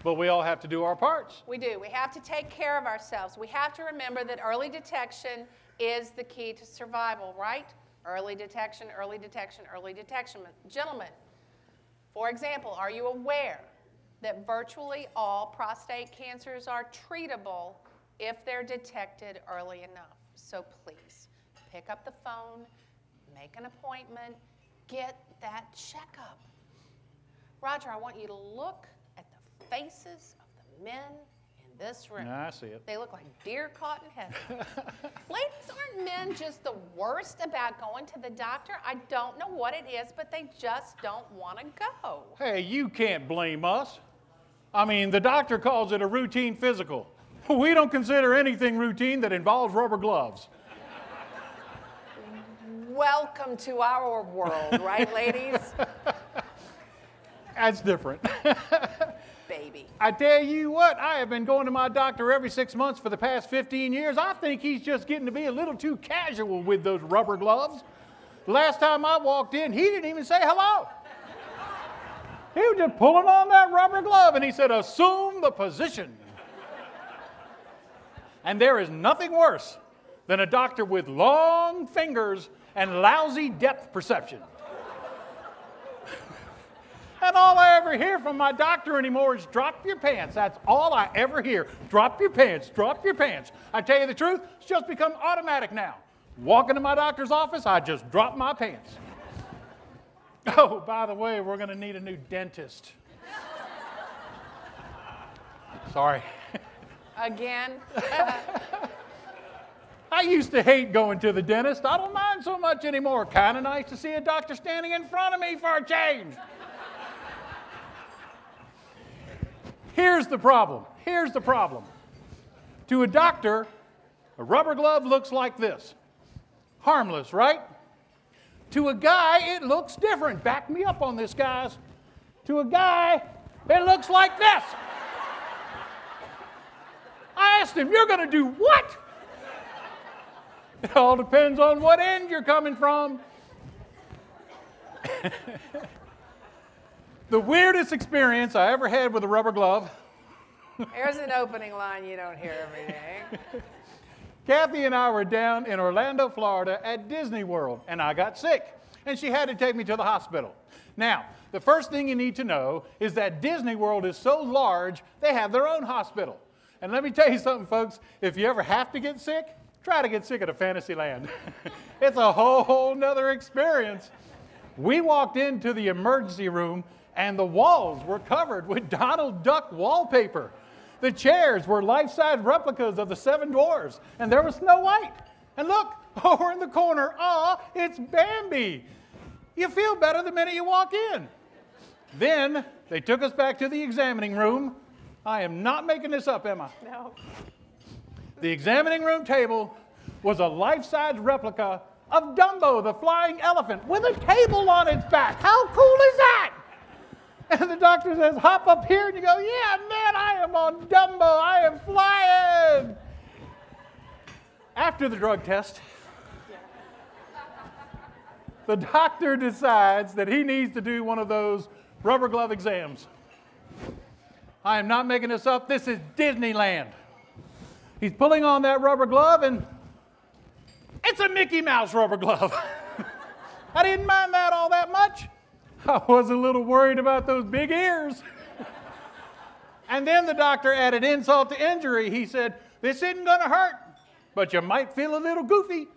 But we all have to do our parts. We do. We have to take care of ourselves. We have to remember that early detection is the key to survival, right? Early detection, early detection, early detection. Gentlemen, for example, are you aware that virtually all prostate cancers are treatable if they're detected early enough? So please, pick up the phone, make an appointment, get that checkup. Roger, I want you to look at the faces of the men in this room. I see it. They look like deer caught in headlights. Ladies, aren't men just the worst about going to the doctor? I don't know what it is, but they just don't want to go. Hey, you can't blame us. I mean, the doctor calls it a routine physical. We don't consider anything routine that involves rubber gloves. Welcome to our world, right, ladies? That's different. Baby. I tell you what, I have been going to my doctor every 6 months for the past 15 years. I think he's just getting to be a little too casual with those rubber gloves. The last time I walked in, he didn't even say hello. He was just pulling on that rubber glove, and he said, assume the position. And there is nothing worse than a doctor with long fingers and lousy depth perception. And all I ever hear from my doctor anymore is drop your pants. That's all I ever hear. Drop your pants, drop your pants. I tell you the truth, it's just become automatic now. Walk into my doctor's office, I just drop my pants. Oh, by the way, we're going to need a new dentist. Sorry. Again? I used to hate going to the dentist. I don't mind so much anymore. Kind of nice to see a doctor standing in front of me for a change. Here's the problem. Here's the problem. To a doctor, a rubber glove looks like this. Harmless, right? To a guy, it looks different. Back me up on this, guys. To a guy, it looks like this. I asked him, you're going to do what? It all depends on what end you're coming from. The weirdest experience I ever had with a rubber glove. There's an opening line you don't hear every day. Kathy and I were down in Orlando, Florida at Disney World, and I got sick, and she had to take me to the hospital. Now, the first thing you need to know is that Disney World is so large, they have their own hospital. And let me tell you something, folks, if you ever have to get sick, try to get sick at a Fantasyland. It's a whole nother experience. We walked into the emergency room, and the walls were covered with Donald Duck wallpaper. The chairs were life-size replicas of the Seven Dwarfs, and there was Snow White. And look, over in the corner, it's Bambi. You feel better the minute you walk in. Then they took us back to the examining room. I am not making this up, am I? No. The examining room table was a life-size replica of Dumbo, the flying elephant, with a table on its back. How cool is that? And the doctor says, hop up here, and you go, yeah, man, I am on Dumbo. I am flying. After the drug test, the doctor decides that he needs to do one of those rubber glove exams. I am not making this up. This is Disneyland. He's pulling on that rubber glove, and it's a Mickey Mouse rubber glove. I didn't mind that all that much. I was a little worried about those big ears. And then the doctor added insult to injury. He said, this isn't going to hurt, but you might feel a little goofy.